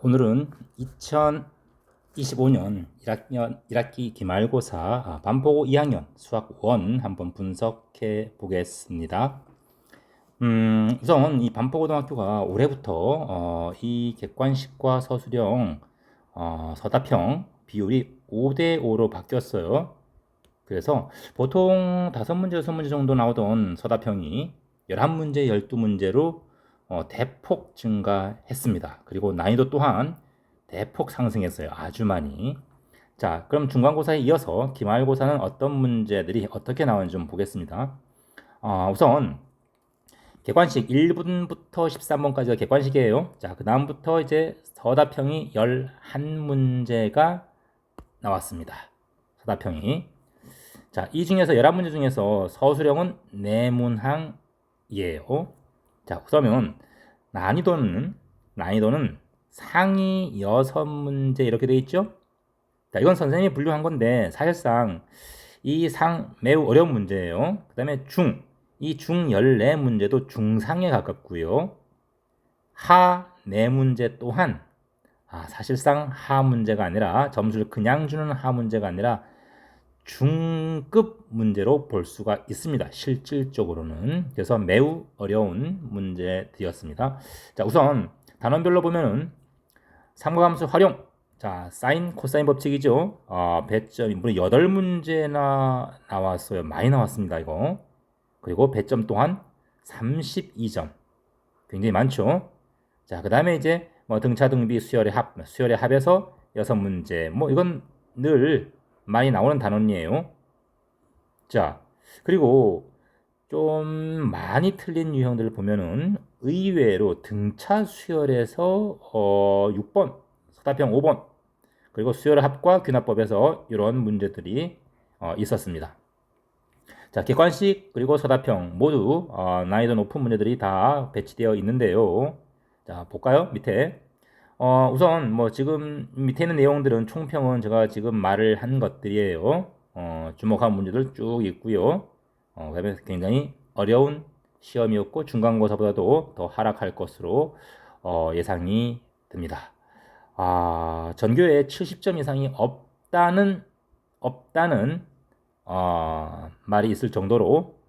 오늘은 2025년 1학기 기말고사 반포고 2학년 수학 1 한번 분석해 보겠습니다. 우선 이 반포고등학교가 올해부터 이 객관식과 서술형 서답형 비율이 5대5로 바뀌었어요. 그래서 보통 5문제, 6문제 정도 나오던 서답형이 11문제, 12문제로 대폭 증가했습니다. 그리고 난이도 또한 대폭 상승했어요. 아주 많이. 자, 그럼 중간고사에 이어서 기말고사는 어떤 문제들이 어떻게 나오는지 좀 보겠습니다. 우선 객관식 1분부터 13번까지가 객관식이에요. 자, 그 다음부터 이제 서답형이 11문제가 나왔습니다. 서답형이. 자, 이 중에서 11문제 중에서 서술형은 4문항이에요. 자, 그러면 난이도는 상위 6문제 이렇게 돼 있죠? 자, 이건 선생님이 분류한 건데 사실상 이 상 매우 어려운 문제예요. 그 다음에 이 중 14문제도 중상에 가깝고요. 하 4문제 또한 사실상 하 문제가 아니라 점수를 그냥 주는 하 문제가 아니라 중급 문제로 볼 수가 있습니다. 실질적으로는. 그래서 매우 어려운 문제들이었습니다. 자, 우선 단원별로 보면은 삼각함수 활용. 자, 사인, 코사인 법칙이죠. 배점이 무려 8문제나 나왔어요. 많이 나왔습니다, 이거. 그리고 배점 또한 32점. 굉장히 많죠. 자, 그 다음에 이제 뭐 등차, 등비, 수열의 합에서 6문제. 뭐 이건 늘 많이 나오는 단원이에요. 자, 그리고 좀 많이 틀린 유형들을 보면은 의외로 등차 수열에서 6번, 서답형 5번, 그리고 수열의 합과 균합법에서 이런 문제들이 있었습니다. 자, 객관식 그리고 서답형 모두 난이도 높은 문제들이 다 배치되어 있는데요. 자, 볼까요? 밑에. 우선 뭐 지금 밑에 있는 내용들은 총평은 제가 지금 말을 한 것들이에요. 주목한 문제들 쭉 있고요. 그다음에 굉장히 어려운 시험이었고 중간고사보다도 더 하락할 것으로 예상이 됩니다. 전교에 70점 이상이 없다는 말이 있을 정도로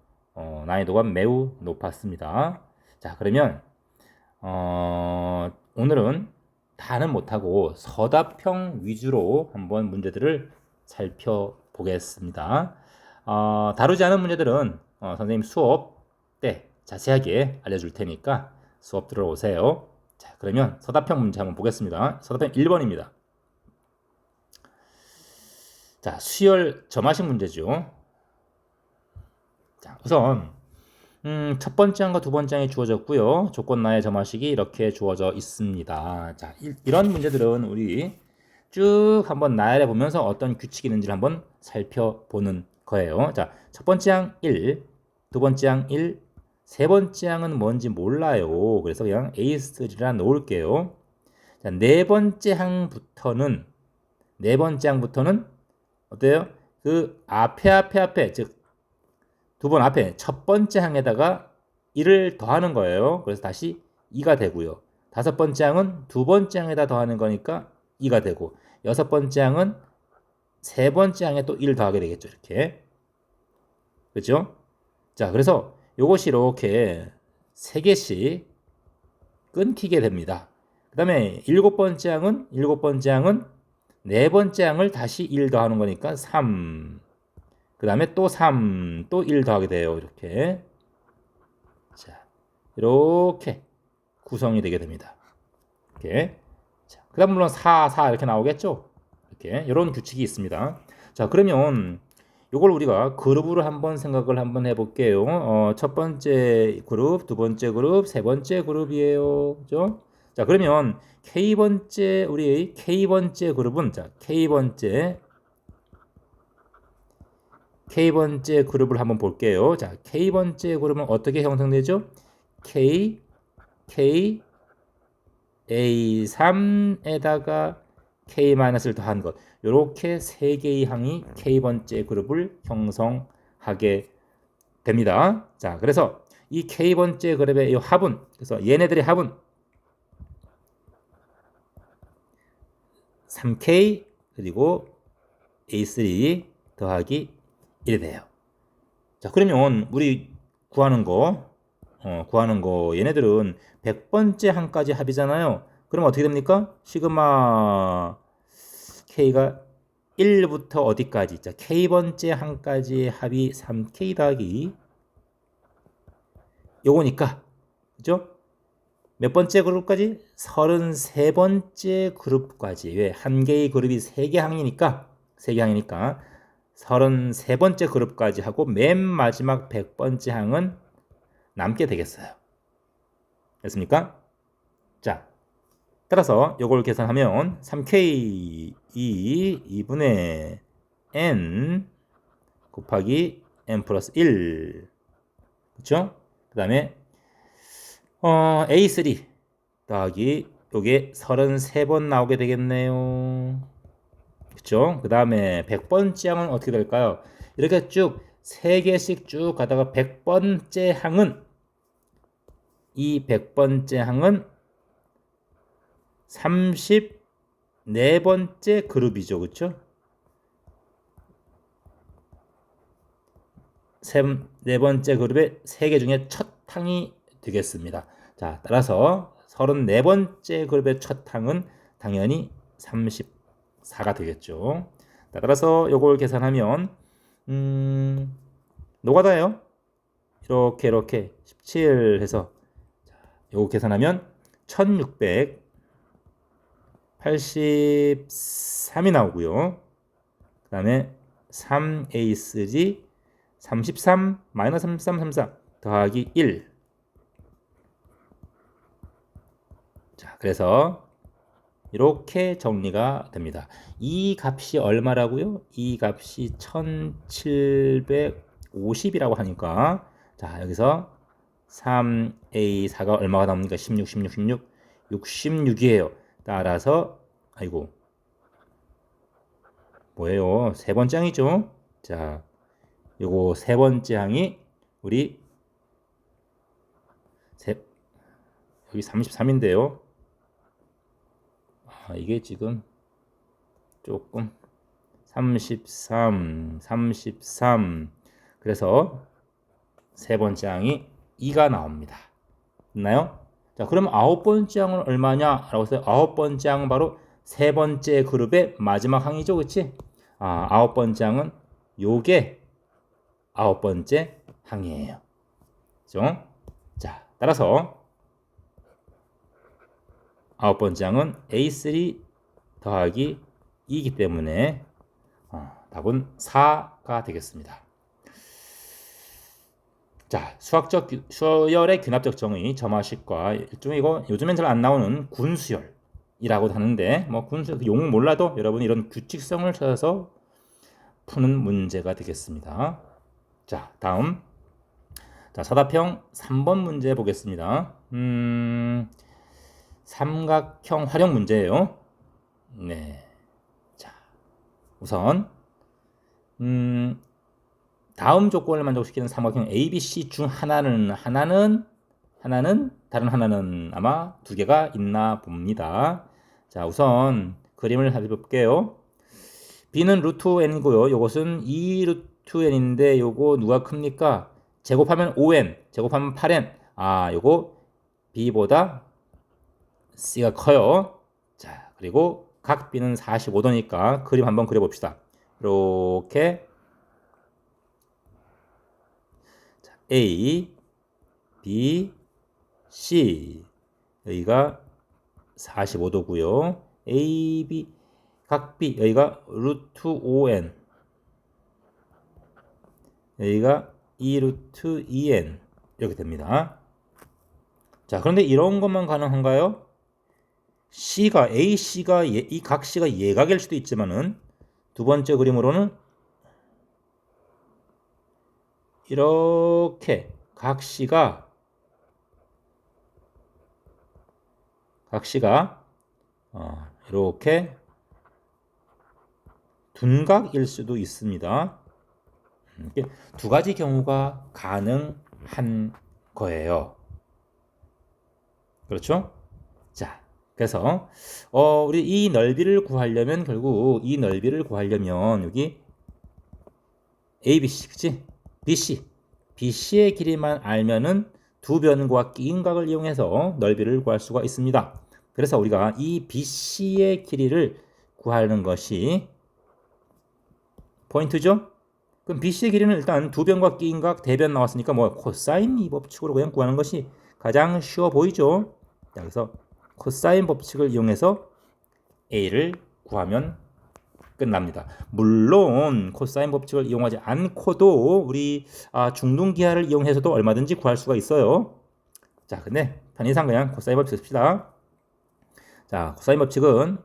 난이도가 매우 높았습니다. 자, 그러면 오늘은 다는 못하고 서답형 위주로 한번 문제들을 살펴보겠습니다. 다루지 않은 문제들은 선생님 수업 때 자세하게 알려줄 테니까 수업 들어오세요. 자, 그러면 서답형 문제 한번 보겠습니다. 서답형 1번입니다. 자, 수열 점화식 문제죠. 자, 우선 첫 번째 항과 두 번째 항이 주어졌고요. 조건나의 점화식이 이렇게 주어져 있습니다. 자, 이런 문제들은 우리 쭉 한번 나열해 보면서 어떤 규칙이 있는지를 한번 살펴보는 거예요. 자, 첫 번째 항 1, 두 번째 항 1, 세 번째 항은 뭔지 몰라요. 그래서 그냥 A3라 놓을게요. 자, 네 번째 항부터는 어때요? 그 앞에 즉 두 번 앞에 첫 번째 항에다가 1을 더하는 거예요. 그래서 다시 2가 되고요. 다섯 번째 항은 두 번째 항에다 더하는 거니까 2가 되고, 여섯 번째 항은 세 번째 항에 또 1을 더하게 되겠죠. 이렇게. 그렇죠? 자, 그래서 요것이 이렇게 세 개씩 끊기게 됩니다. 그 다음에 일곱 번째 항은 네 번째 항을 다시 1 더하는 거니까 3. 그 다음에 또 3, 또 1 더하게 돼요. 이렇게. 자, 이렇게 구성이 되게 됩니다. 이렇게. 자, 그 다음 물론 4 이렇게 나오겠죠? 이렇게. 이런 규칙이 있습니다. 자, 그러면 이걸 우리가 그룹으로 한번 생각을 한번 해볼게요. 첫 번째 그룹, 두 번째 그룹, 세 번째 그룹이에요. 그죠? 자, 그러면 우리 K번째 그룹은, 자, K번째 그룹을 한번 볼게요. 자, K번째 그룹은 어떻게 형성되죠? A3에다가 K-를 더한 것. 이렇게 세 개의 항이 K번째 그룹을 형성하게 됩니다. 자, 그래서 이 K번째 그룹의 이 합은, 그래서 얘네들의 합은 3K 그리고 A3 더하기 1이 돼요. 자, 그러면 우리 구하는 거 얘네들은 100번째 항까지 합이잖아요. 그럼 어떻게 됩니까? 시그마 K가 1부터 어디까지? 자, K번째 항까지의 합이 3K 더하기 요거니까, 그죠? 몇 번째 그룹까지? 33번째 그룹까지. 왜? 한 개의 그룹이 3개 항이니까 33번째 그룹까지 하고 맨 마지막 100번째 항은 남게 되겠어요. 됐습니까? 자, 따라서 요걸 계산하면 3K 2분의 N 곱하기 N 플러스 1, 그쵸? 그 다음에 A3 더하기 요게 33번 나오게 되겠네요. 그쵸? 그 다음에 100번째 항은 어떻게 될까요? 이렇게 쭉 3개씩 쭉 가다가 100번째 항은 이 100번째 항은 34번째 그룹이죠. 그쵸? 34번째 그룹의 3개 중에 첫 항이 되겠습니다. 자, 따라서 34번째 그룹의 첫 항은 당연히 34가 되겠죠. 자, 따라서 요걸 계산하면 노가다예요. 이렇게 17 해서 요거 계산하면 1683이 나오고요. 그 다음에 3A3 33 마이너스 33 34 더하기 1. 자, 그래서 이렇게 정리가 됩니다. 이 값이 얼마라고요? 이 값이 1750이라고 하니까, 자, 여기서 3A4가 얼마가 나옵니까? 16, 16, 16, 66이에요. 따라서 아이고 뭐예요? 세 번째 항이죠. 자, 요거 세 번째 항이 우리 여기 33인데요. 이게 지금 조금 33 그래서 세 번째 항이 2가 나옵니다. 됐나요? 자, 그럼 아홉 번째 항은 얼마냐라고 해서 아홉 번째 항은 바로 세 번째 그룹의 마지막 항이죠. 그치? 아홉 번째 항은 요게 아홉 번째 항이에요. 그죠? 자, 따라서 아홉 번째 항은 A3 더하기 2이기 때문에 답은 4가 되겠습니다. 자, 수열의 귀납적 정의, 점화식과 일종의 이거 요즘엔 잘 안 나오는 군수열이라고도 하는데 뭐 군수열 용 몰라도 여러분 이런 규칙성을 찾아서 푸는 문제가 되겠습니다. 자, 다음. 자, 사다평 3번 문제 보겠습니다. 삼각형 활용 문제예요. 네. 자, 우선 다음 조건을 만족시키는 삼각형 ABC 중 하나는 다른 하나는 아마 두 개가 있나 봅니다. 자, 우선 그림을 살펴볼게요. B는 루트 n이고요. 요것은 2 루트 n인데 요거 누가 큽니까? 제곱하면 5n, 제곱하면 8n. 요거 B보다 C가 커요. 자, 그리고 각 B는 45도니까 그림 한번 그려봅시다. 이렇게 A, B, C 여기가 45도고요. A, B, 각 B 여기가 루트 5n 여기가 2 루트 2n 이렇게 됩니다. 자, 그런데 이런 것만 가능한가요? C가 AC가 이 각 C가 예각일 수도 있지만은 두 번째 그림으로는 이렇게 각 C가 이렇게 둔각일 수도 있습니다. 이렇게 두 가지 경우가 가능한 거예요. 그렇죠? 자, 그래서 우리 이 넓이를 구하려면 결국 이 넓이를 구하려면 여기 ABC, 그치? BC의 길이만 알면은 두 변과 끼인 각을 이용해서 넓이를 구할 수가 있습니다. 그래서 우리가 이 BC의 길이를 구하는 것이 포인트죠? 그럼 BC의 길이는 일단 두 변과 끼인 각 대변 나왔으니까 뭐 코사인 이 법칙으로 그냥 구하는 것이 가장 쉬워 보이죠? 자, 그래서 코사인 법칙을 이용해서 A를 구하면 끝납니다. 물론 코사인 법칙을 이용하지 않고도 우리 중등기하를 이용해서도 얼마든지 구할 수가 있어요. 자, 근데 편의상 그냥 코사인 법칙 씁시다. 자, 코사인 법칙은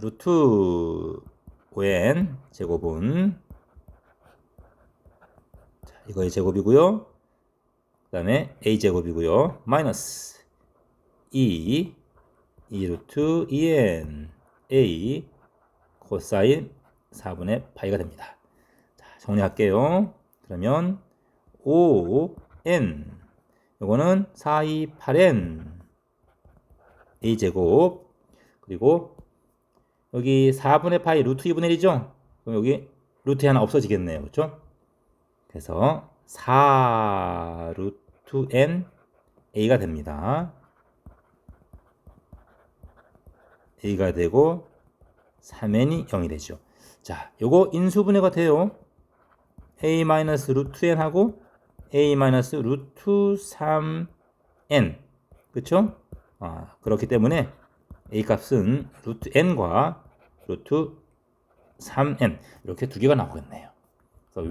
루트 5n 제곱은 자, 이거의 제곱이고요. 그 다음에 a 제곱이고요. 마이너스 2 루트 2n a 코사인 4분의 파이가 됩니다. 자, 정리할게요. 그러면 5n 요거는 4, 2, 8n a 제곱 그리고 여기 4분의 파이 루트 2분의 1이죠? 그럼 여기 루트 하나 없어지겠네요. 그렇죠? 그래서 4 루트 n a가 됩니다. a가 되고 3n이 0이 되죠. 자, 요거 인수분해가 돼요. a 마이너스 루트 n 하고 a 마이너스 루트 3n 그쵸? 그렇기 때문에 a 값은 루트 n과 루트 3n 이렇게 두 개가 나오겠네요. 그래서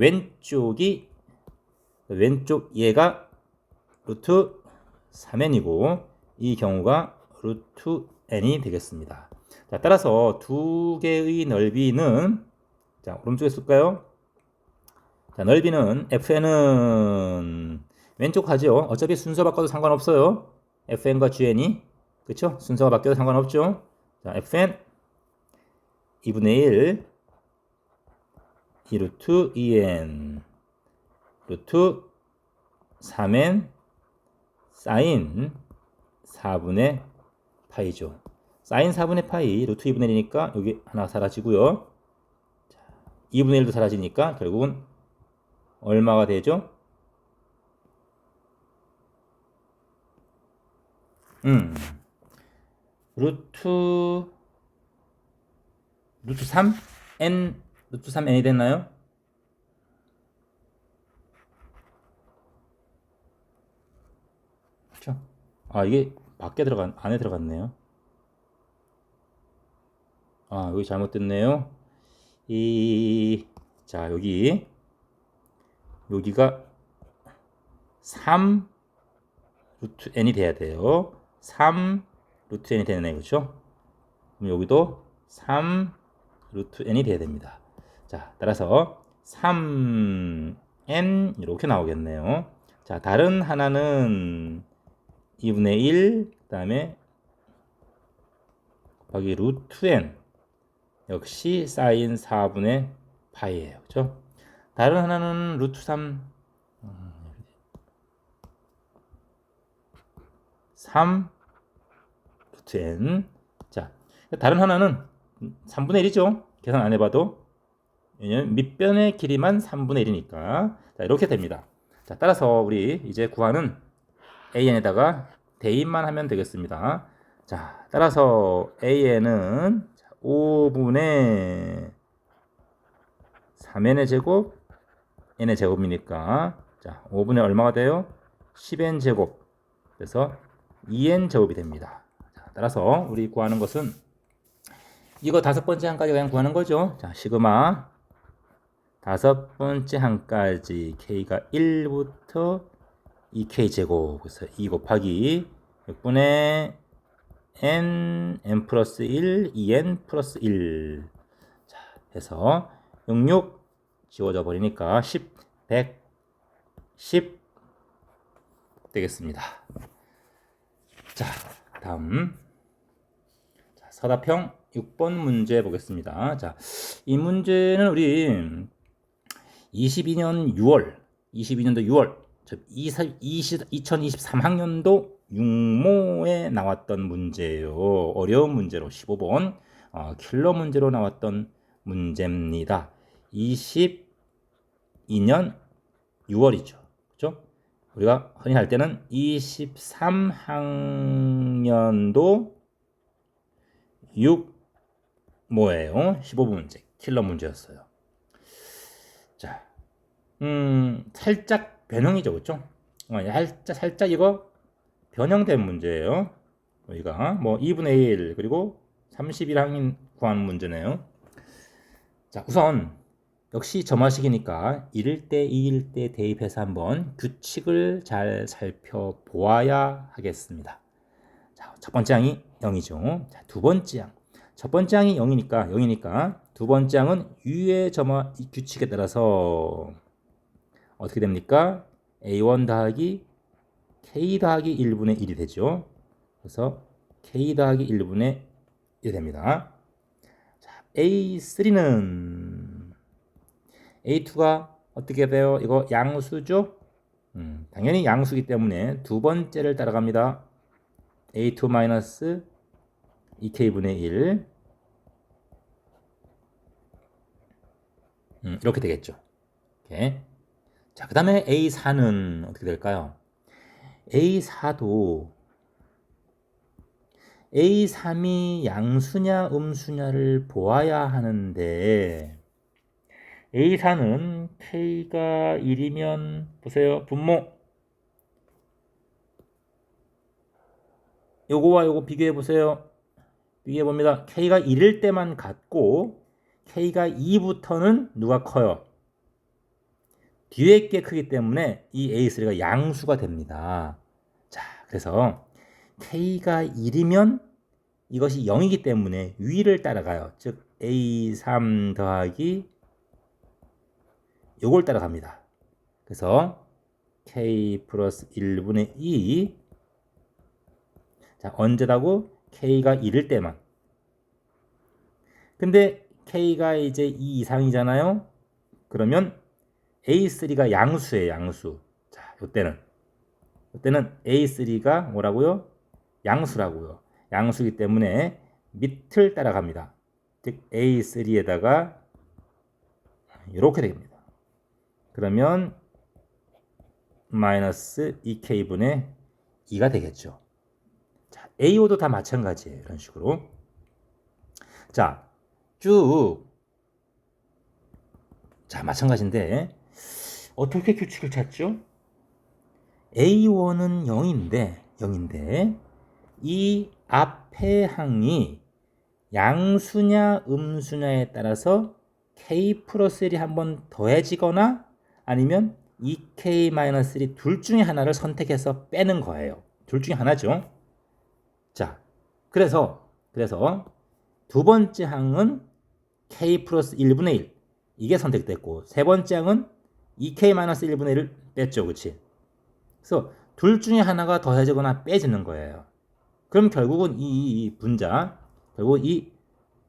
왼쪽 얘가 루트 3n이고 이 경우가 루트 n이 되겠습니다. 자, 따라서 두 개의 넓이는 자, 오른쪽에 쓸까요? 자, 넓이는 fn은 왼쪽 하죠. 어차피 순서 바꿔도 상관없어요. fn과 gn이 그쵸? 순서가 바뀌어도 상관없죠. 자, fn 2분의 1 2 루트 2n 루트 3n 사인 4분의 파이죠. 사인 4분의 파이 루트 2분의 1이니까 여기 하나 사라지고요. 2분의 1도 사라지니까 결국은 얼마가 되죠? 루트 3n 루트 3n이 됐나요? 그렇죠? 이게 밖에 안에 들어갔네요. 여기 잘못됐네요. 자, 여기가 3 루트 n이 돼야 돼요. 3 루트 n이 되네, 그렇죠? 그럼 여기도 3 루트 n이 돼야 됩니다. 자, 따라서 3n 이렇게 나오겠네요. 자, 다른 하나는 2분의 1, 그 다음에 곱하기 루트 n 역시 사인 4분의 파이예요. 그렇죠? 다른 하나는 루트 3 루트 n 자, 다른 하나는 3분의 1이죠. 계산 안 해봐도 왜냐면 밑변의 길이만 3분의 1이니까 자, 이렇게 됩니다. 자, 따라서 우리 이제 구하는 an에다가 대입만 하면 되겠습니다. 자, 따라서 an은 5분의 3n의 제곱 n의 제곱이니까 자, 5분의 얼마가 돼요? 10n 제곱 그래서 2n 제곱이 됩니다. 자, 따라서 우리 구하는 것은 이거 다섯 번째 항까지 그냥 구하는 거죠. 자, 시그마 다섯 번째 항까지 k가 1부터 2k 제곱 그래서 2 곱하기 6분의 n 플러스 1 2n 플러스 1 자, 해서 66 지워져 버리니까 110 되겠습니다. 자, 다음 자, 서답형 6번 문제 보겠습니다. 자, 이 문제는 우리 22년도 6월 2023학년도 육모에 나왔던 문제예요. 어려운 문제로 15번 킬러 문제로 나왔던 문제입니다. 22년 6월이죠. 그렇죠? 우리가 흔히 할 때는 23학년도 6모예요. 15번 문제 킬러 문제였어요. 자, 살짝 변형이죠, 그렇죠? 살짝 이거 변형된 문제예요. 여기가 뭐 2분의 1 그리고 31항인 구하는 문제네요. 자, 우선 역시 점화식이니까 1일 때, 2일 때 대입해서 한번 규칙을 잘 살펴보아야 하겠습니다. 자, 첫 번째 항이 0이죠. 자, 두 번째 항. 첫 번째 항이 0이니까 두 번째 항은 유의 점화 규칙에 따라서 어떻게 됩니까? A1 더하기 K 더하기 1분의 1이 되죠. 그래서 K 더하기 1분의 1이 됩니다. 자, A3는 A2가 어떻게 돼요? 이거 양수죠? 당연히 양수기 때문에 두 번째를 따라갑니다. A2 마이너스 2K분의 1 이렇게 되겠죠. 오케이. 자, 그 다음에 A4는 어떻게 될까요? A3이 양수냐 음수냐를 보아야 하는데 A4는 K가 1이면 보세요. 분모 요거와 요거 비교해 보세요. 비교해 봅니다. K가 1일 때만 같고 K가 2부터는 누가 커요? 뒤에 게 크기 때문에 이 A3가 양수가 됩니다. 자, 그래서 K가 1이면 이것이 0이기 때문에 위를 따라가요. 즉 A3 더하기 요걸 따라갑니다. 그래서 K 플러스 1분의 2 자, 언제라고? K가 1일 때만. 근데 K가 이제 2 이상이잖아요. 그러면 A3가 양수예요, 양수. 자, 이때는 A3가 뭐라고요? 양수라고요. 양수이기 때문에 밑을 따라갑니다. 즉 A3에다가 이렇게 됩니다. 그러면 마이너스 2K분의 2가 되겠죠. 자, A5도 다 마찬가지예요. 이런 식으로. 자, 쭉. 자, 마찬가지인데 어떻게 규칙을 찾죠? A1은 0인데 이 앞의 항이 양수냐 음수냐에 따라서 K 플러스 1이 한번 더해지거나 아니면 2K-1 둘 중에 하나를 선택해서 빼는 거예요. 둘 중에 하나죠. 자, 그래서 두 번째 항은 K 플러스 1분의 1 이게 선택됐고 세 번째 항은 2K-1분의 1을 뺐죠. 그치? 그래서 둘 중에 하나가 더해지거나 빼지는 거예요. 그럼 결국은 이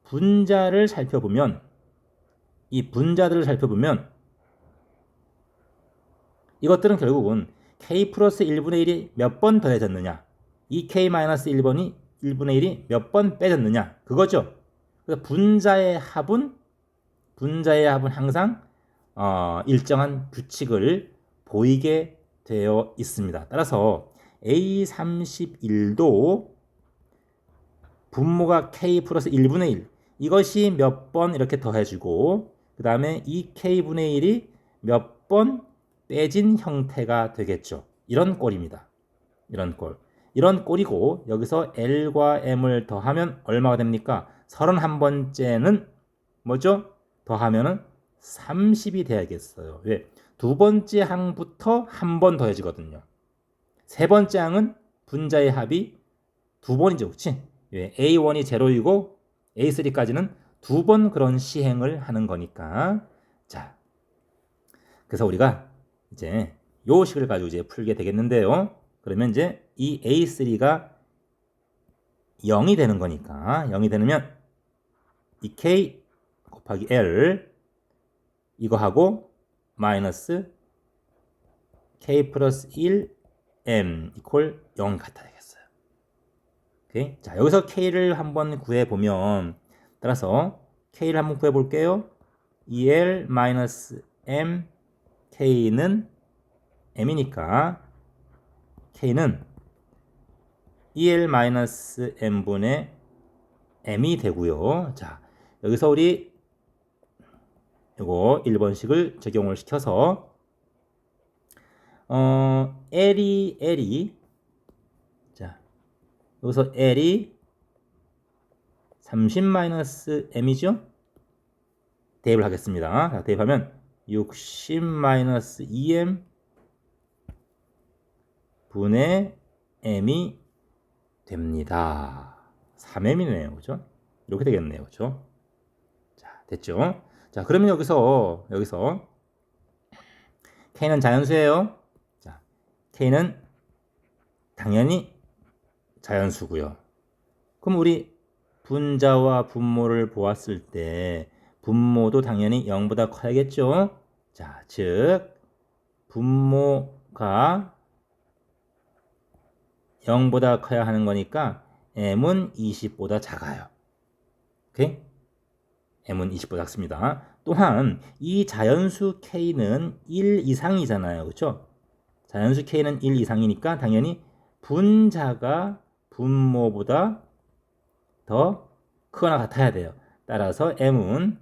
분자를 살펴보면 이 분자들을 살펴보면 이것들은 결국은 K 플러스 1분의 1이 몇 번 더해졌느냐 2K-1분의 1이 몇 번 빼졌느냐 그거죠. 그래서 분자의 합은 항상 일정한 규칙을 보이게 되어 있습니다. 따라서 A31도 분모가 K 플러스 1분의 1 이것이 몇 번 이렇게 더해주고 그 다음에 2K분의 1이 몇 번 빼진 형태가 되겠죠. 이런 꼴입니다. 이런 꼴이고 여기서 L과 M을 더하면 얼마가 됩니까? 31번째는 뭐죠? 더하면은 30이 돼야겠어요. 왜? 두 번째 항부터 한 번 더해지거든요. 세 번째 항은 분자의 합이 두 번이죠. 그치? 왜? A1이 제로이고 A3까지는 두 번 그런 시행을 하는 거니까. 자, 그래서 우리가 이제 요 식을 가지고 이제 풀게 되겠는데요. 그러면 이제 이 A3가 0이 되는 거니까 0이 되면 이 K 곱하기 L 이거 하고 마이너스 K 플러스 1 m 이퀄 0 같아야겠어요. 오케이? 자, 여기서 k를 한번 구해 보면 따라서 k를 한번 구해 볼게요. el-m k는 m이니까 k는 el-m분의 m이 되고요. 자, 여기서 우리 이거 1번식을 적용을 시켜서 L이 자, 여기서 L이 30-m이죠? 대입을 하겠습니다. 자, 대입하면 60-2m 분의 m이 됩니다. 3m이네요. 그죠? 이렇게 되겠네요. 그죠? 자, 됐죠? 자, 그러면 여기서 k는 자연수예요. 자, k는 당연히 자연수고요. 그럼 우리 분자와 분모를 보았을 때 분모도 당연히 0보다 커야겠죠? 자, 즉 분모가 0보다 커야 하는 거니까 m은 20보다 작아요. 오케이? m은 20보다 작습니다. 또한 이 자연수 k는 1 이상이잖아요. 그렇죠? 자연수 k는 1 이상이니까 당연히 분자가 분모보다 더 크거나 같아야 돼요. 따라서 m은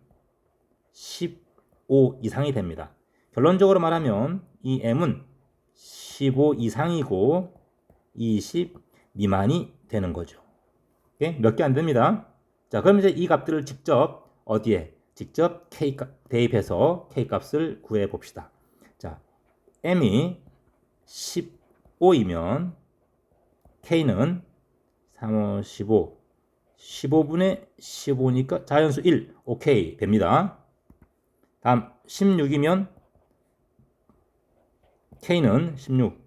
15 이상이 됩니다. 결론적으로 말하면 이 m은 15 이상이고 20 미만이 되는 거죠. 몇 개 안 됩니다. 자, 그럼 이제 이 값들을 직접 어디에? 직접 k 값 대입해서 k 값을 구해 봅시다. 자, m이 15이면 k는 3, 5, 15 15분의 15니까 자연수 1 오케이 됩니다. 다음 16이면 k는 16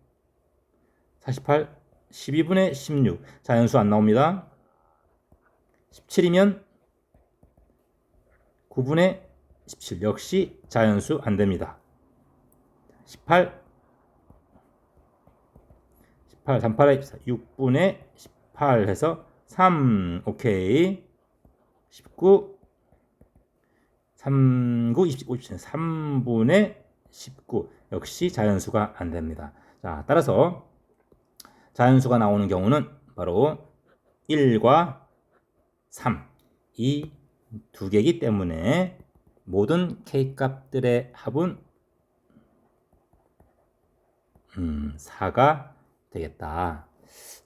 48 12분의 16 자연수 안 나옵니다. 17이면 9분의 17 역시 자연수 안 됩니다. 18 38에 6분의 18 해서 3 오케이. 19 39 29 27 3분의 19 역시 자연수가 안 됩니다. 자, 따라서 자연수가 나오는 경우는 바로 1과 3 이 두 개이기 때문에 모든 k 값들의 합은 4가 되겠다.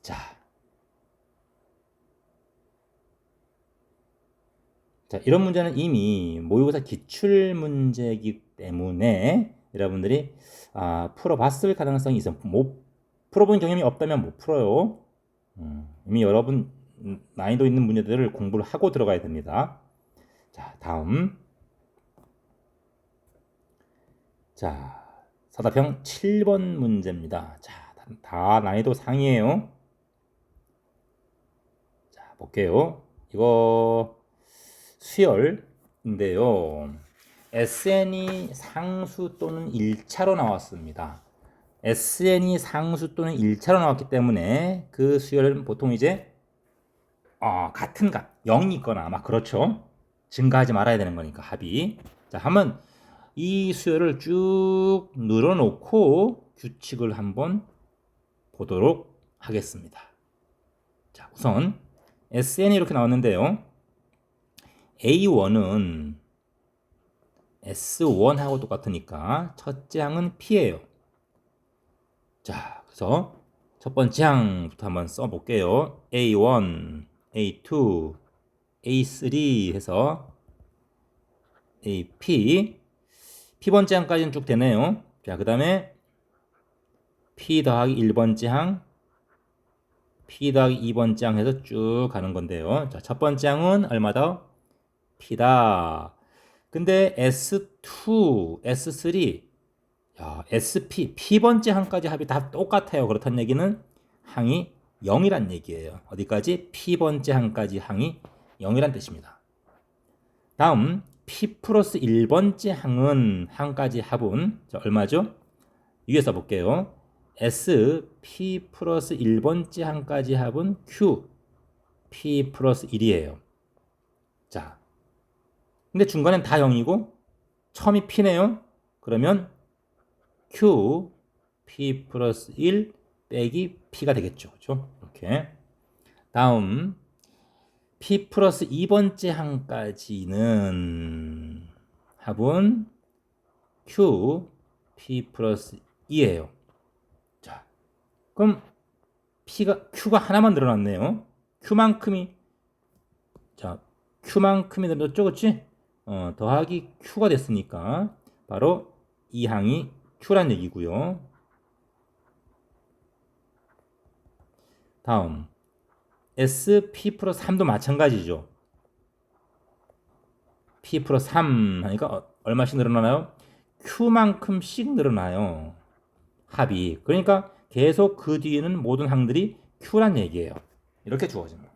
자, 이런 문제는 이미 모의고사 기출 문제이기 때문에 여러분들이 풀어봤을 가능성이 있어. 못 풀어본 경험이 없다면 못 풀어요. 이미 여러분 난이도 있는 문제들을 공부를 하고 들어가야 됩니다. 자, 다음. 자, 사다평 7번 문제입니다. 자, 다 난이도 상이에요. 자, 볼게요. 이거 수열인데요. SN이 상수 또는 1차로 나왔습니다. SN이 상수 또는 1차로 나왔기 때문에 그 수열은 보통 이제 같은 값 0이 있거나 아마 그렇죠. 증가하지 말아야 되는 거니까 합이. 자, 한번 이 수열을 쭉 늘어놓고 규칙을 한번 보도록 하겠습니다. 자, 우선 SN이 이렇게 나왔는데요. A1은 S1하고 똑같으니까 첫째 항은 P예요. 자, 그래서 첫 번째 항부터 한번 써볼게요. A1, A2, A3 해서 AP P번째 항까지는 쭉 되네요. 자, 그 다음에 P 더하기 1번째 항 P 더하기 2번째 항 해서 쭉 가는 건데요. 자, 첫 번째 항은 얼마다? P다. 근데 S2, S3, SP, P번째 항까지 합이 다 똑같아요. 그렇다는 얘기는 항이 0이란 얘기예요. 어디까지? P번째 항까지 항이 0이란 뜻입니다. 다음 P 플러스 1번째 항은 항까지 합은 얼마죠? 위에 써볼게요. S, P 플러스 1번째 항까지 합은 Q, P 플러스 1이에요. 자, 근데 중간엔 다 0이고 처음이 P네요. 그러면 Q, P 플러스 1 빼기 P가 되겠죠. 그렇죠? 이렇게. 다음 P 플러스 2번째 항까지는 합은 Q, P 플러스 2예요. 자, 그럼 Q가 하나만 늘어났네요. Q만큼이 늘어났죠, 그렇지? 더하기 Q가 됐으니까 바로 이 항이 Q란 얘기고요. 다음 S, P 플러스 3도 마찬가지죠. P 플러스 3 하니까 얼마씩 늘어나나요? Q만큼씩 늘어나요. 합이. 그러니까 계속 그 뒤에는 모든 항들이 Q란 얘기예요. 이렇게 주어집니다.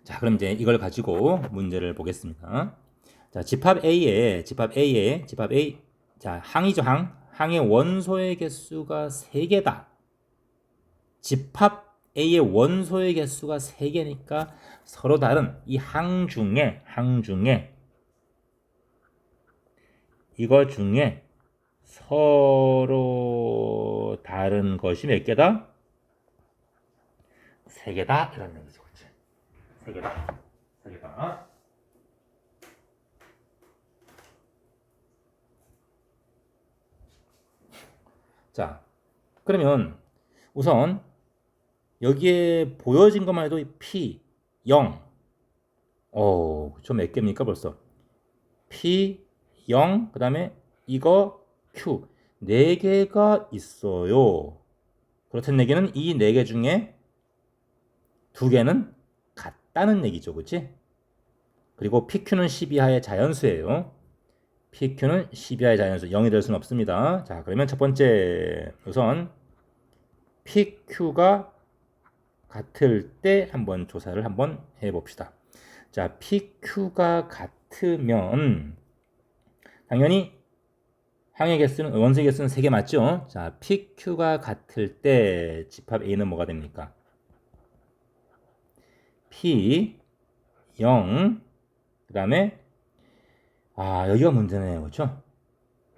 자, 그럼 이제 이걸 가지고 문제를 보겠습니다. 자, 집합 A, 자, 항이죠, 항. 항의 원소의 개수가 3개다. 집합 A의 원소의 개수가 3개니까 서로 다른 이 항 중에 이거 중에 서로 다른 것이 몇 개다? 3개다. 이런 얘기죠. 그치? 3개다. 3개다. 자, 그러면 우선 여기에 보여진 것만 해도 P, 0. 저 몇 개입니까 벌써? P, 0, 그 다음에 이거 Q. 4개가 있어요. 그렇다는 얘기는 이 4개 중에 2개는 같다는 얘기죠. 그치? 그리고 PQ는 10 이하의 자연수예요. PQ는 10 이하의 자연수. 0이 될 수는 없습니다. 자, 그러면 첫 번째 우선 PQ가 같을 때 한번 조사를 한번 해봅시다. 자, PQ가 같으면 당연히 항의 개수는 원소의 개수는 3개 맞죠? 자, PQ가 같을 때 집합 A는 뭐가 됩니까? P 0 그다음에 여기가 문제네요. 그렇죠?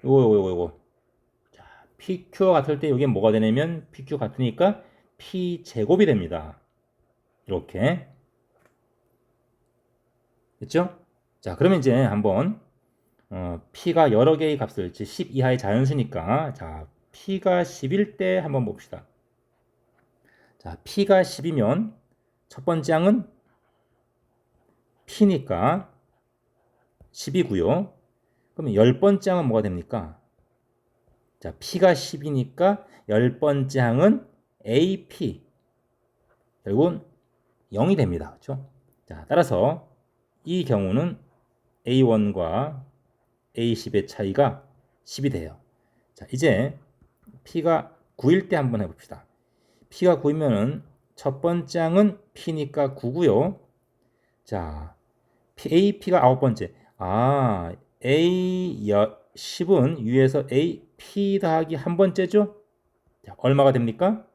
요거. 자, PQ가 같을 때 이게 뭐가 되냐면 PQ 같으니까 P 제곱이 됩니다. 이렇게. 됐죠? 자, 그러면 이제 한번 P가 여러 개의 값을 10 이하의 자연수니까 자, P가 10일 때 한번 봅시다. 자, P가 10이면 첫 번째 항은 P니까 10이고요. 그러면 10번째 항은 뭐가 됩니까? 자, P가 10이니까 10번째 항은 AP. 결국은 0이 됩니다. 그렇죠? 자, 따라서 이 경우는 A1과 A10의 차이가 10이 돼요. 자, 이제 P가 9일 때 한번 해봅시다. P가 9이면은 첫 번째 항은 P니까 9고요. 자, AP가 9번째. A10은 위에서 AP 더하기 한 번째죠? 자, 얼마가 됩니까?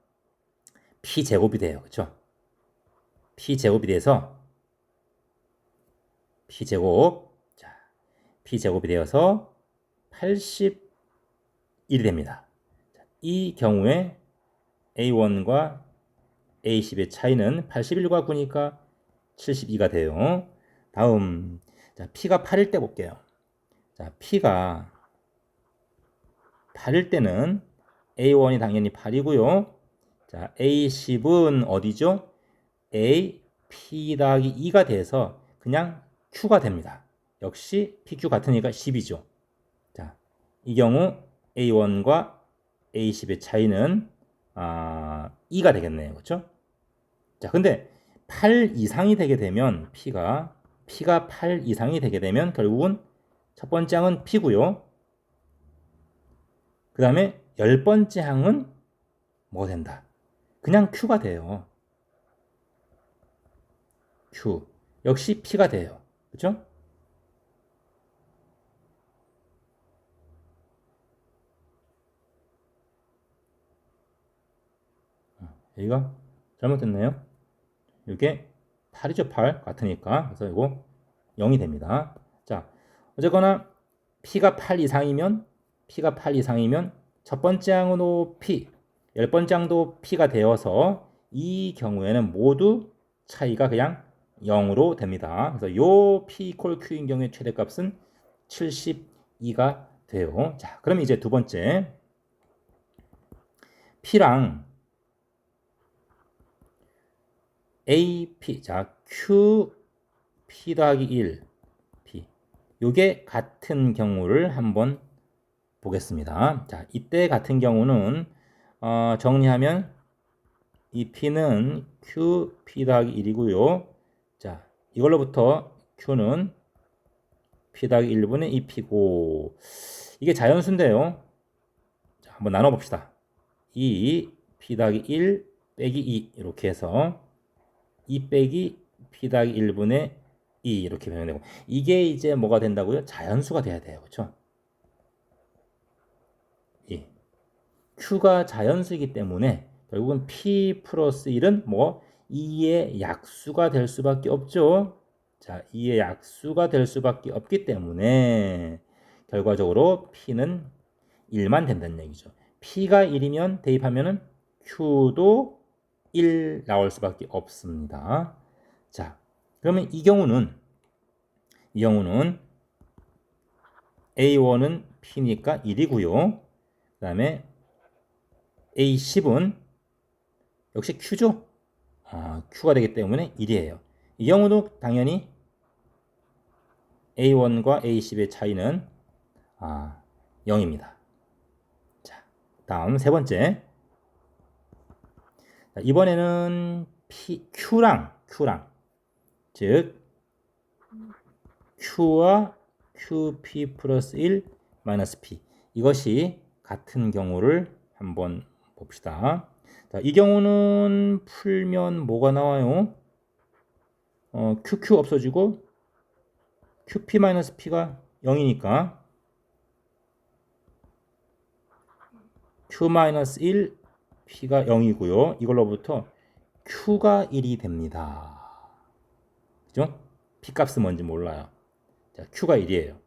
P 제곱이 돼요. 그렇죠? P 제곱이 돼서 P 제곱. 자, P 제곱이 되어서 81이 됩니다. 자, 이 경우에 A1과 A10의 차이는 81과 9니까 72가 돼요. 다음, 자, P가 8일 때 볼게요. 자, P가 8일 때는 A1이 당연히 8이고요. 자, A10은 어디죠? A, P 더하기 2가 돼서 그냥 Q가 됩니다. 역시 PQ 같으니까 10이죠. 자, 이 경우 A1과 A10의 차이는 2가 되겠네요. 그렇죠? 자, 근데 8 이상이 되게 되면 P가 8 이상이 되게 되면 결국은 첫 번째 항은 P고요. 그 다음에 10번째 항은 뭐가 된다? 그냥 Q가 돼요. Q. 역시 P가 돼요. 그렇죠? 여기가 잘못됐네요. 이게 8이죠. 8 같으니까. 그래서 이거 0이 됩니다. 자, 어쨌거나 P가 8 이상이면 첫 번째 항도 P, 10번째 항도 P가 되어서 이 경우에는 모두 차이가 그냥 0으로 됩니다. 그래서 요 P 이퀄 Q인 경우에 최대값은 72가 돼요. 자, 그럼 이제 두 번째 P랑 AP, 자, Q P 더하기 1 P, 요게 같은 경우를 한번 보겠습니다. 자, 이때 같은 경우는 정리하면 이 P는 Q P 더하기 1이고요. 자, 이걸로부터 Q는 P 더하기 1분의 2P고, 이게 자연수인데요. 자, 한번 나눠봅시다. 2 P 더하기 1 빼기 2 이렇게 해서 2 빼기 P 더하기 1분의 2 이렇게 변형되고, 이게 이제 뭐가 된다고요? 자연수가 돼야 돼요. 그렇죠? Q가 자연수이기 때문에 결국은 P 플러스 1은 뭐 2의 약수가 될 수밖에 없죠. 자, 2의 약수가 될 수밖에 없기 때문에 결과적으로 P는 1만 된다는 얘기죠. P가 1이면 대입하면은 Q도 1 나올 수밖에 없습니다. 자, 그러면 이 경우는 A1은 P니까 1이고요. 그 다음에 A10은 역시 Q죠. Q가 되기 때문에 1이에요. 이 경우도 당연히 A1과 A10의 차이는 0입니다. 자, 다음 세 번째. 자, 이번에는 Q랑 즉 Q와 QP 플러스 1 마이너스 P, 이것이 같은 경우를 한번 봅시다. 자, 이 경우는 풀면 뭐가 나와요? QQ 없어지고 QP-P가 0이니까 Q-1 P가 0이고요. 이걸로부터 Q가 1이 됩니다. 그죠? P 값은 뭔지 몰라요. 자, Q가 1이에요.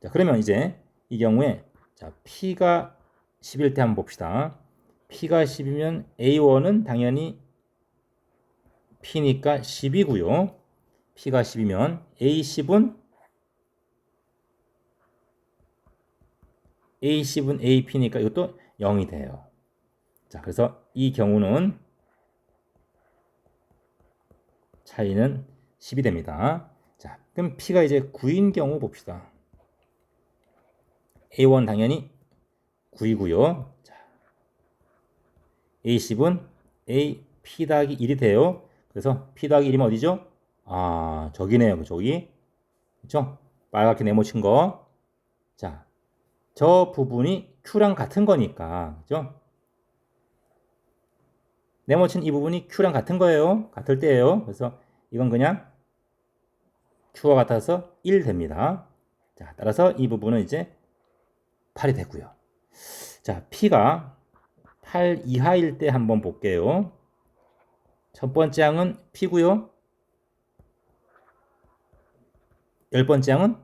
자, 그러면 이제 이 경우에 자, P가 10일 때 한번 봅시다. P가 10이면 A1은 당연히 P니까 10이고요. P가 10이면 A10은 AP니까 이것도 0이 돼요. 자, 그래서 이 경우는 차이는 10이 됩니다. 자, 그럼 P가 이제 9인 경우 봅시다. A1 당연히 9이고요. 자, A10은 P 더하기 1이 돼요. 그래서 P 더하기 1이면 어디죠? 저기네요. 저기. 그렇죠? 빨갛게 네모친 거. 자, 저 부분이 Q랑 같은 거니까. 그죠? 네모친 이 부분이 Q랑 같은 거예요. 같을 때예요. 그래서 이건 그냥 Q와 같아서 1 됩니다. 자, 따라서 이 부분은 이제 8이 되고요. 자, P가 8 이하일 때 한번 볼게요. 첫 번째 항은 P고요. 10번째 항은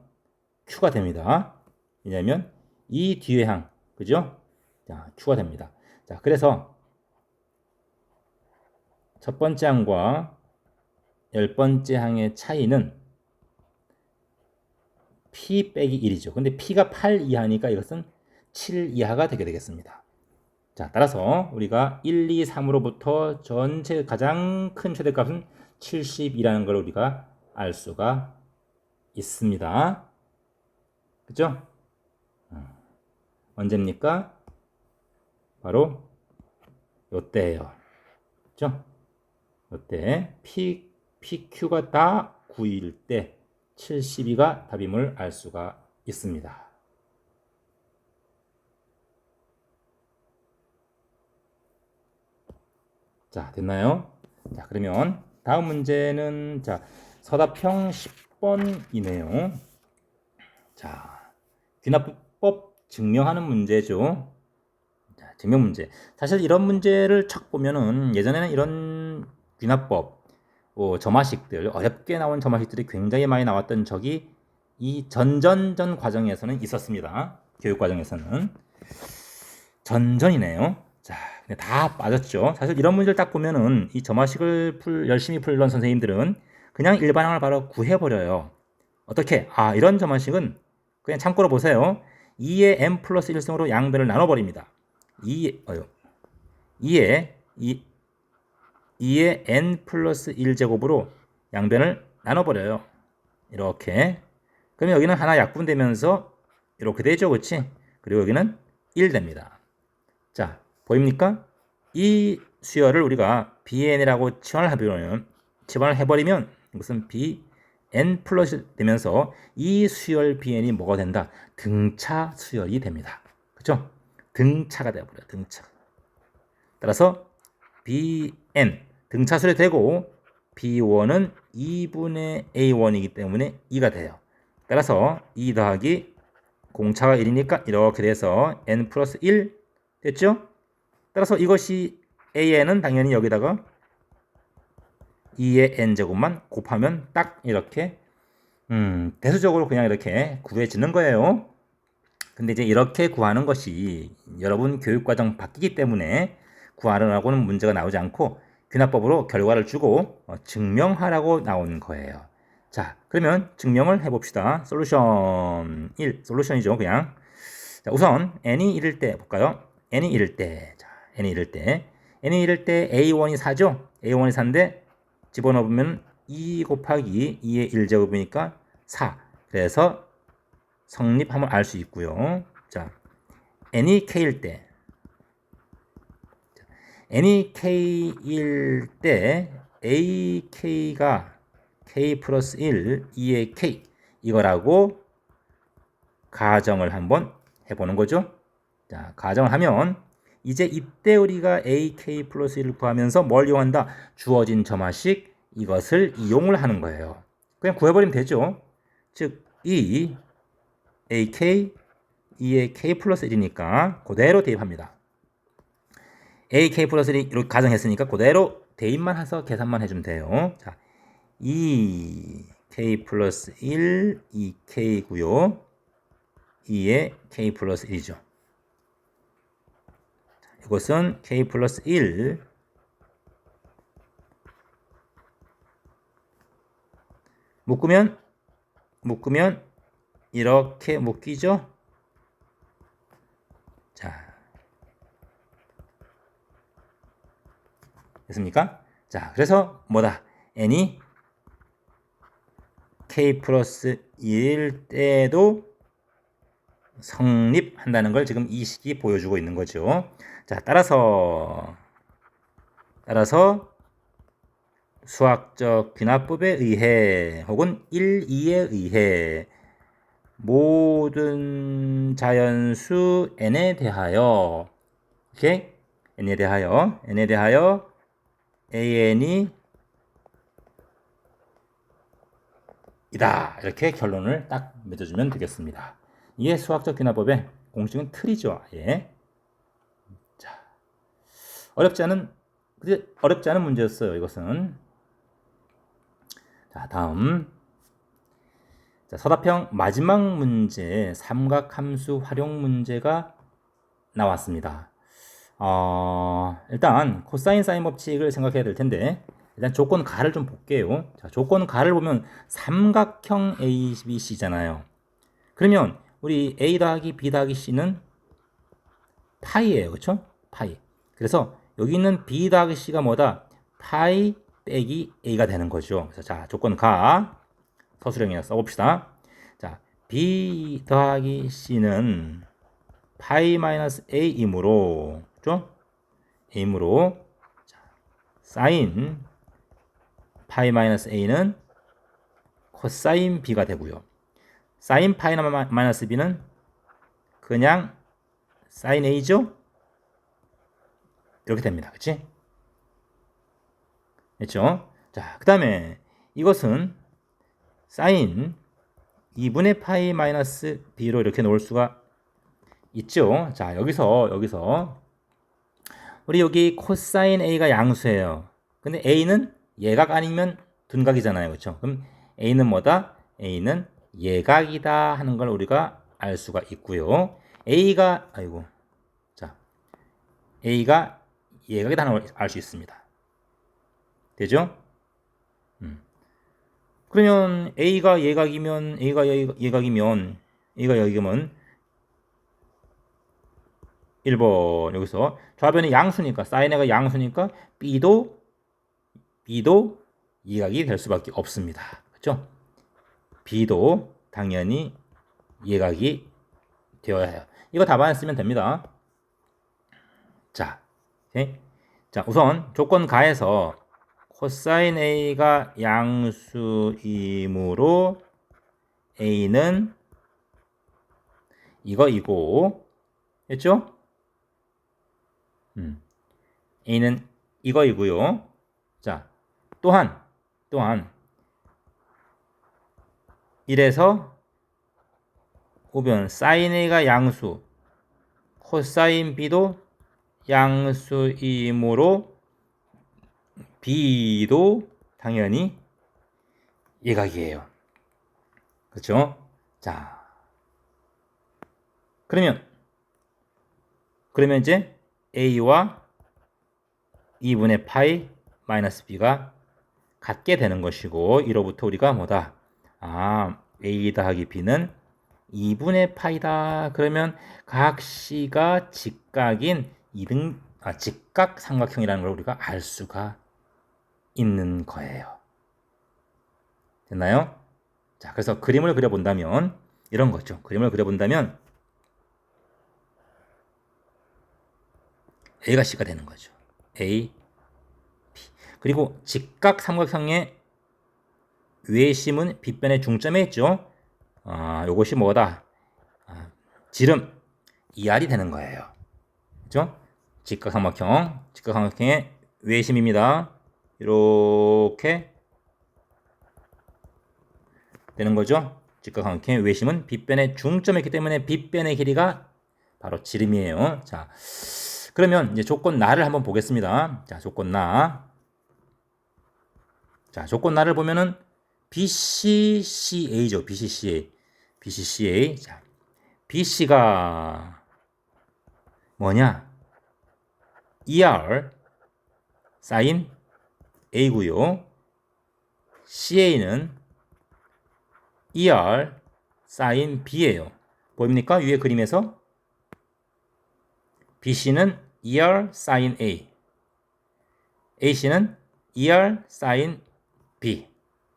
Q가 됩니다. 왜냐하면 이 뒤에 항, 그죠? 자, Q가 됩니다. 자, 그래서 첫 번째 항과 10번째 항의 차이는 P 빼기 1이죠. 근데 P가 8 이하니까 이것은 7 이하가 되게 되겠습니다. 자, 따라서 우리가 1, 2, 3으로부터 전체 가장 큰 최대값은 70이라는 걸 우리가 알 수가 있습니다. 그죠? 언제입니까? 바로 요때예요. 그죠? 요때 PQ가 다 9일 때 72가 답임을 알 수가 있습니다. 자, 됐나요? 자, 그러면 다음 문제는 자, 서답형 10번이네요. 자, 귀납법 증명하는 문제죠. 자, 증명 문제. 사실 이런 문제를 척 보면은 예전에는 이런 귀납법, 점화식들, 어렵게 나온 점화식들이 굉장히 많이 나왔던 적이 이 전전전 과정에서는 있었습니다. 교육 과정에서는. 전전이네요. 자, 근데 다 빠졌죠. 사실 이런 문제를 딱 보면은 이 점화식을 열심히 풀던 선생님들은 그냥 일반항을 바로 구해버려요. 어떻게? 이런 점화식은 그냥 참고로 보세요. 2의 n 플러스 1승으로 양변을 나눠버립니다. 2의 n 플러스 1제곱으로 양변을 나눠버려요. 이렇게. 그러면 여기는 하나 약분되면서 이렇게 되죠. 그치? 그리고 여기는 1 됩니다. 자, 보입니까? 이 수열을 우리가 bn이라고 치환을 해버리면 이것은 bn 플러스 되면서 이 수열 bn이 뭐가 된다? 등차 수열이 됩니다. 그렇죠? 등차가 되어버려요. 등차. 따라서 bn 등차 수열이 되고 b1은 2분의 a1이기 때문에 2가 돼요. 따라서 2 더하기 공차가 1이니까 이렇게 돼서 n 플러스 1 됐죠? 따라서 이것이 an은 당연히 여기다가 2의 n제곱만 곱하면 딱 이렇게 대수적으로 그냥 이렇게 구해지는 거예요. 근데 이제 이렇게 구하는 것이 여러분 교육과정 바뀌기 때문에 구하라고는 문제가 나오지 않고 귀납법으로 결과를 주고 증명하라고 나온 거예요. 자, 그러면 증명을 해봅시다. 솔루션 1, 솔루션이죠, 그냥. 자, 우선 n이 1일 때 볼까요? n이 1일 때, 자, n이 1일 때 a1이 4죠? a1이 4인데 집어넣으면 2 곱하기 2의 1제곱이니까 4. 그래서 성립함을 알 수 있고요. 자, n이 k일 때 ak가 k 플러스 1, 2의 k 이거라고 가정을 한번 해보는 거죠. 자, 가정을 하면 이제 이때 우리가 ak 플러스 1을 구하면서 뭘 이용한다? 주어진 점화식 이것을 이용을 하는 거예요. 그냥 구해버리면 되죠. 즉, 이 ak 2의 k 플러스 1이니까 그대로 대입합니다. ak 플러스 1이 이렇게 가정했으니까 그대로 대입만 해서 계산만 해주면 돼요. 자, 2k 플러스 1, 2k고요. 2의 k 플러스 1이죠. 이것은 k 플러스 1 묶으면 이렇게 묶이죠. 자, 됐습니까? 자, 그래서 뭐다? n이 k 플러스 1일 때도 성립한다는 걸 지금 이 식이 보여주고 있는 거죠. 자, 따라서 수학적 귀납법에 의해 혹은 1, 2에 의해 모든 자연수 n에 대하여 오케이? n에 대하여 an이 이다. 이렇게 결론을 딱 맺어주면 되겠습니다. 이게 수학적 귀납법의 공식은 틀이죠. 예. 자, 어렵지 않은 문제였어요. 이것은. 자, 다음. 자, 서답형 마지막 문제 삼각함수 활용 문제가 나왔습니다. 일단 코사인 사인 법칙을 생각해야 될 텐데 일단 조건 가를 좀 볼게요. 자, 조건 가를 보면 삼각형 ABC잖아요. 그러면 우리 A 더하기 B 더하기 C는 파이예요. 그렇죠? 파이. 그래서 여기 있는 B 더하기 C가 뭐다? 파이 빼기 A가 되는 거죠. 그래서 자, 조건 가 서술형이나 써봅시다. 자, B 더하기 C는 파이 마이너스 A이므로 그렇죠? A이므로 자, 사인 파이 마이너스 A는 코사인 B가 되고요. 사인 파이 마이너스 B는 그냥 사인 A죠? 이렇게 됩니다. 그치? 됐죠? 자, 그 다음에 이것은 사인 2분의 파이 마이너스 B로 이렇게 놓을 수가 있죠. 자, 여기서 우리 여기 코사인 A가 양수예요. 근데 A는 예각 아니면 둔각이잖아요. 그렇죠? 그럼 A는 뭐다? A는 예각이다 하는 걸 우리가 알 수가 있고요. A가 A가 예각이다 하는 걸 알 수 있습니다. 되죠? 그러면 A가 예각이면 A가 1번 여기서 좌변이 양수니까 사인 A가 양수니까 B도 예각이 될 수밖에 없습니다. 그렇죠? B도 당연히 예각이 되어야 해요. 이거 답안 쓰면 됩니다. 자, 오케이? 자, 우선 조건 가에서 코사인 A가 양수이므로 A는 이거이고, 됐죠? A는 이거이고요. 자, 또한 이래서 오변 사인 A가 양수, 코사인 B도 양수이므로 B도 당연히 예각이에요. 그렇죠? 자, 그러면 이제 A와 2분의 파이 마이너스 B가 같게 되는 것이고, 이로부터 우리가 뭐다? A 더하기 B는 2분의 파이다. 그러면 각 C가 직각인 직각 삼각형이라는 걸 우리가 알 수가 있는 거예요. 됐나요? 자, 그래서 그림을 그려본다면 이런 거죠. 그림을 그려본다면 A가 C가 되는 거죠. A, B. 그리고 직각 삼각형의 외심은 빗변의 중점에 있죠. 요것이 뭐다? 지름 ER이 되는 거예요. 그죠? 직각삼각형의 외심입니다. 이렇게 되는 거죠. 직각삼각형의 외심은 빗변의 중점에 있기 때문에 빗변의 길이가 바로 지름이에요. 자, 그러면 이제 조건 나를 한번 보겠습니다. 자, 조건 나. 자, 조건 나를 보면은 BCCA죠. BCCA. 자, BC가 뭐냐? ER 사인 A고요. CA는 ER 사인 B예요. 보입니까? 위에 그림에서 BC는 ER 사인 A, AC는 ER 사인 B.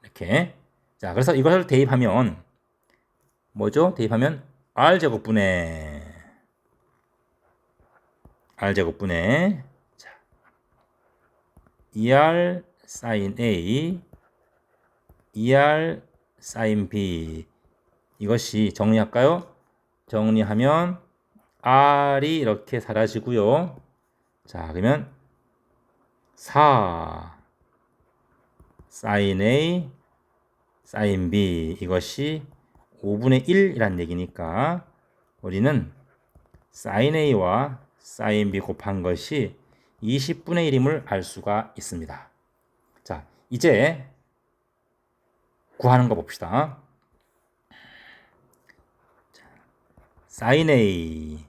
이렇게. 자, 그래서 이것을 대입하면 뭐죠? 대입하면 R제곱분의 자, ER 사인 A, ER 사인 B. 이것이 정리할까요? 정리하면 R이 이렇게 사라지고요. 자, 그러면 4 사인 A 사인 B, 이것이 5분의 1이란 얘기니까 우리는 사인 A와 사인 B 곱한 것이 20분의 1임을 알 수가 있습니다. 자, 이제 구하는 거 봅시다. 사인 A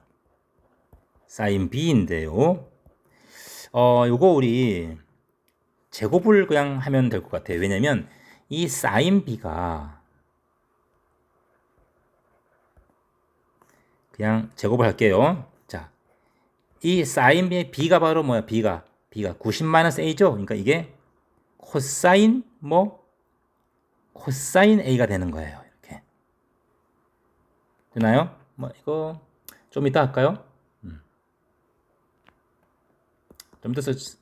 사인 B인데요. 요거 우리 제곱을 그냥 하면 될 것 같아요. 왜냐면 이 사인 B가 그냥 제곱을 할게요. 자, 이 사인 B가 바로 뭐야? B가 90-A죠. 그러니까 이게 코사인 A가 되는 거예요. 이렇게 되나요? 이거 좀 이따 할까요?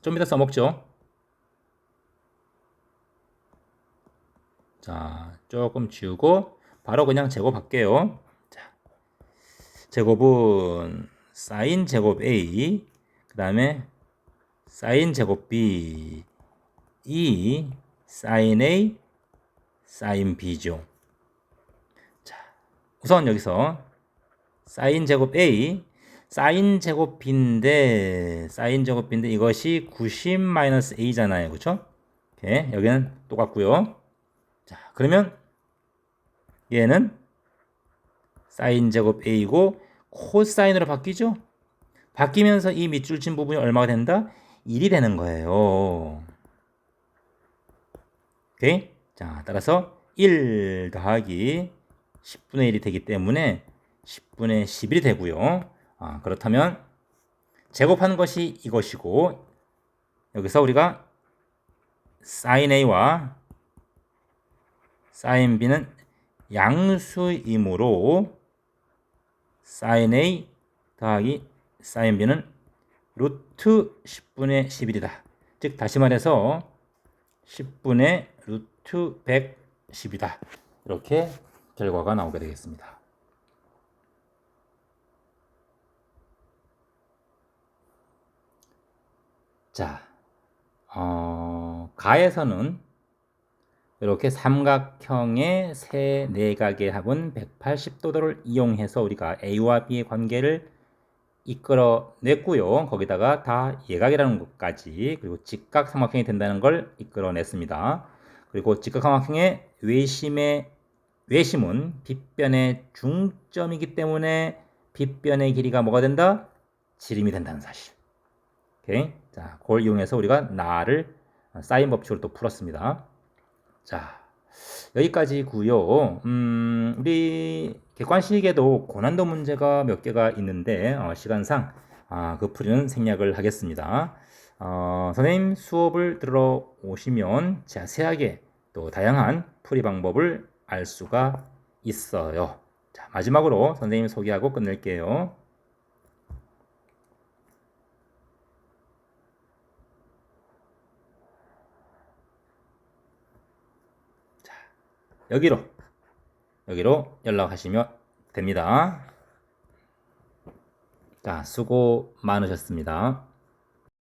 좀 이따 써먹죠. 자, 조금 지우고 바로 그냥 제곱할게요. 자, 제곱은 사인 제곱 A, 그 다음에 사인 제곱 B, 사인 A, 사인 B죠. 자, 우선 여기서 사인 제곱 A, 사인 제곱인데 이것이 90-a잖아요. 그쵸? 오케이. 여기는 똑같고요. 자, 그러면 얘는 사인 제곱 a고 코사인으로 바뀌죠? 바뀌면서 이 밑줄 친 부분이 얼마가 된다? 1이 되는 거예요. 오케이? 자, 따라서 1 더하기 10분의 1이 되기 때문에 10분의 11이 되고요. 그렇다면 제곱하는 것이 이것이고 여기서 우리가 sin A와 sin B는 양수이므로 sin A 더하기 sin B는 루트 10분의 11이다. 즉 다시 말해서 10분의 루트 110이다. 이렇게 결과가 나오게 되겠습니다. 자, 가에서는 이렇게 삼각형의 세 내각의 합은 180도를 이용해서 우리가 A와 B의 관계를 이끌어냈고요. 거기다가 다 예각이라는 것까지 그리고 직각 삼각형이 된다는 걸 이끌어냈습니다. 그리고 직각 삼각형의 외심은 빗변의 중점이기 때문에 빗변의 길이가 뭐가 된다? 지름이 된다는 사실. 오케이. 자, 그걸 이용해서 우리가 나를 사인 법칙으로 또 풀었습니다. 자, 여기까지고요. 우리 객관식에도 고난도 문제가 몇 개가 있는데 시간상 그 풀이는 생략을 하겠습니다. 선생님 수업을 들으러 오시면 자세하게 또 다양한 풀이 방법을 알 수가 있어요. 자, 마지막으로 선생님 소개하고 끝낼게요. 여기로 연락하시면 됩니다. 자, 수고 많으셨습니다.